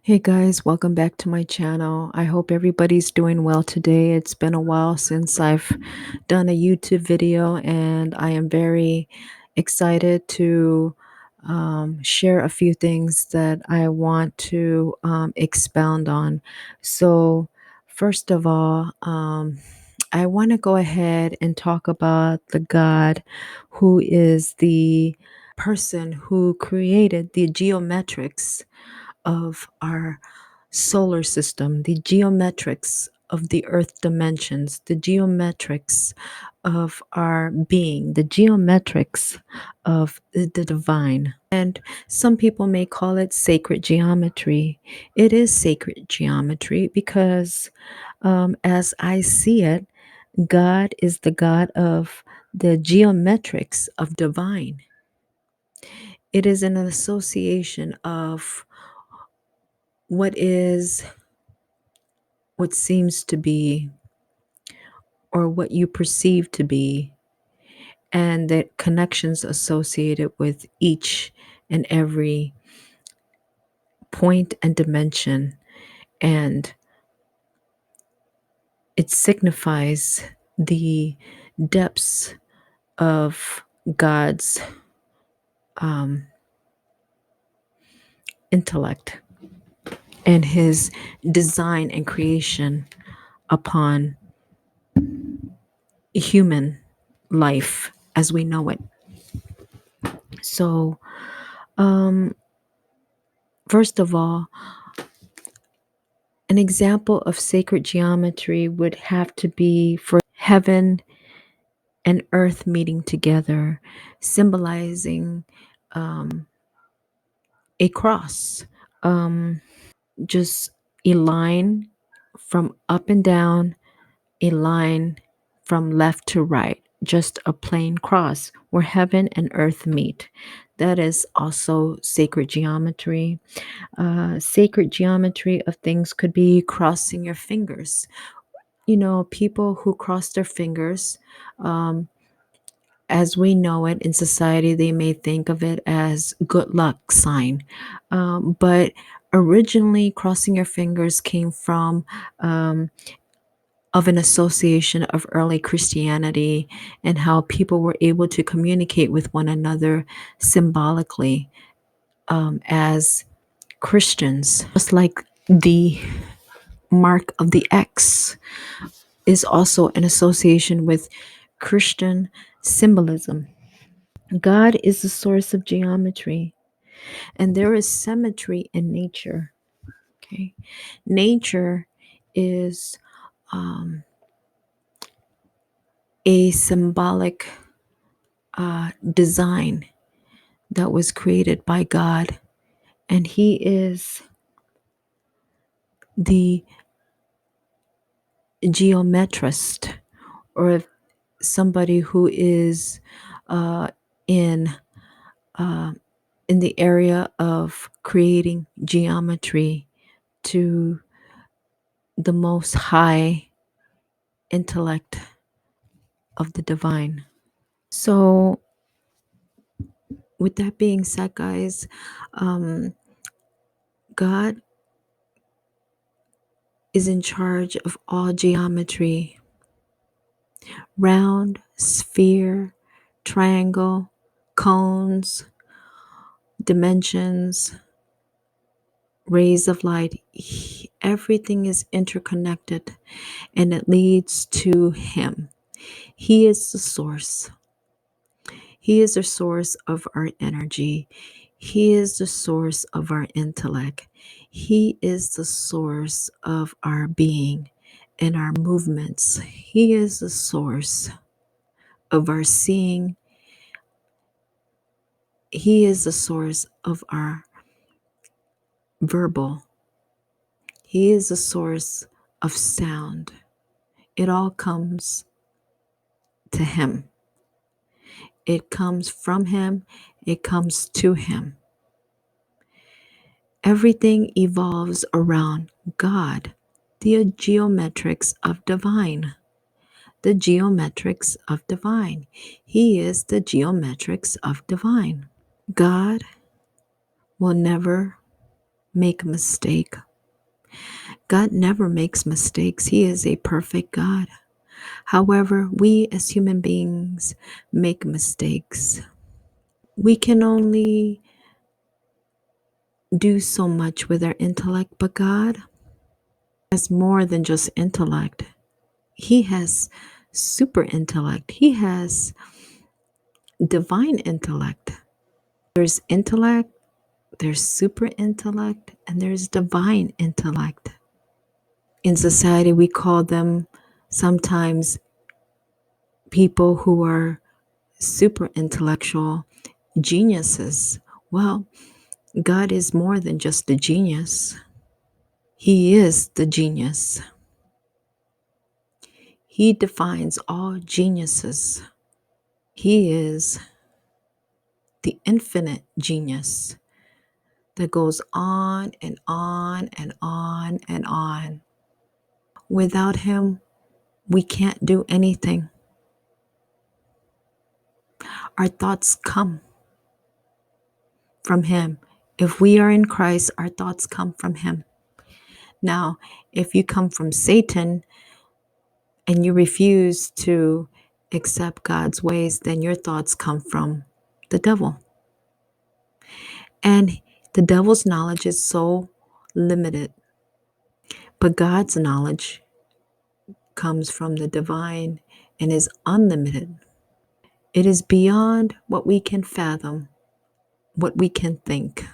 Hey guys, welcome back to my channel. I hope everybody's doing well today. It's been a while since I've done a YouTube video, and I am very excited to share a few things that I want to expound on. So, first of all, I want to go ahead and talk about the God who is the person who created the geometrics of our solar system, the geometrics of the earth dimensions, the geometrics of our being, the geometrics of the divine. And some people may call it sacred geometry. It is sacred geometry because, as I see it, God is the God of the geometrics of divine. It is an association of what is, what seems to be, or what you perceive to be, and the connections associated with each and every point and dimension. And it signifies the depths of God's um, intellect and his design and creation upon human life as we know it. So, um, first of all, an example of sacred geometry would have to be for heaven and earth meeting together, symbolizing um, a cross, just a line from up and down, a line from left to right, just a plain cross where heaven and earth meet. That is also sacred geometry. Sacred geometry of things could be crossing your fingers. You know, people who cross their fingers, um, as we know it in society, they may think of it as good luck sign. But originally, crossing your fingers came from of an association of early Christianity and how people were able to communicate with one another symbolically as Christians, just like the mark of the X is also an association with Christian symbolism. God is the source of geometry, and there is symmetry in nature. Okay, nature is a symbolic design that was created by God, and He is the geometrist, or somebody who is uh, in in the area of creating geometry to the most high intellect of the divine. So, with that being said, guys, um, God is in charge of all geometry: round, sphere, triangle, cones, dimensions, rays of light. Everything is interconnected and it leads to Him. He is the source. He is the source of our energy. He is the source of our intellect. He is the source of our being and our movements. He is the source of our seeing. He is the source of our verbal. He is the source of sound. It all comes to Him. It comes from Him. It comes to Him. Everything evolves around God, the geometrics of divine. The geometrics of divine. He is the geometrics of divine. God will never make a mistake. God never makes mistakes. He is a perfect God. However, we as human beings make mistakes. We can only do so much with our intellect, but God has more than just intellect. He has super intellect. He has divine intellect. There's intellect, there's super intellect, and there's divine intellect. In society, we call them sometimes people who are super intellectual geniuses. Well, God is more than just a genius. He is the genius. He defines all geniuses. He is the infinite genius that goes on and on and on and on. Without him, we can't do anything. Our thoughts come from him. If we are in Christ, our thoughts come from him. Now, if you come from Satan and you refuse to accept God's ways, then your thoughts come from the devil. And the devil's knowledge is so limited, but God's knowledge comes from the divine and is unlimited. It is beyond what we can fathom, what we can think.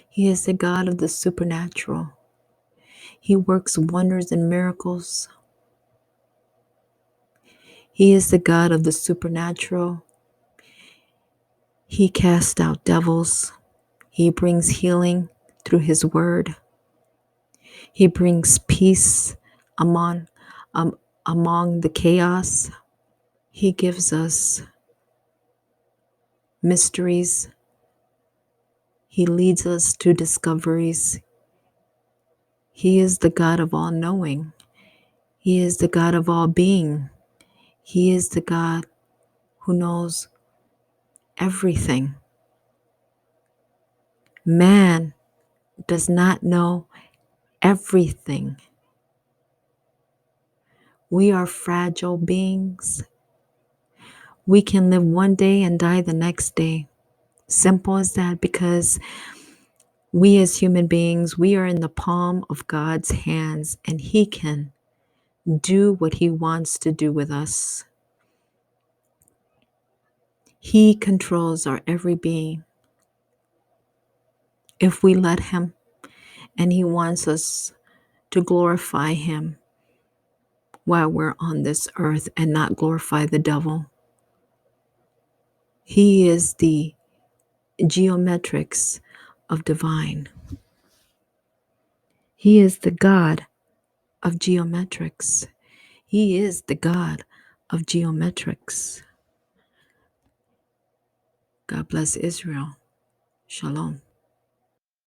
He is the God of the supernatural. He works wonders and miracles. He is the God of the supernatural. He casts out devils. He brings healing through his word. He brings peace among, among the chaos. He gives us mysteries. He leads us to discoveries. He is the God of all knowing. He is the God of all being. He is the God who knows everything. Man does not know everything. We are fragile beings. We can live one day and die the next day. Simple as that, because we as human beings, we are in the palm of God's hands, and he can do what he wants to do with us. He controls our every being if we let him, and he wants us to glorify him while we're on this earth and not glorify the devil. He is the geometrics of divine. He is the God of geometrics. He is the God of geometrics. God bless Israel. Shalom.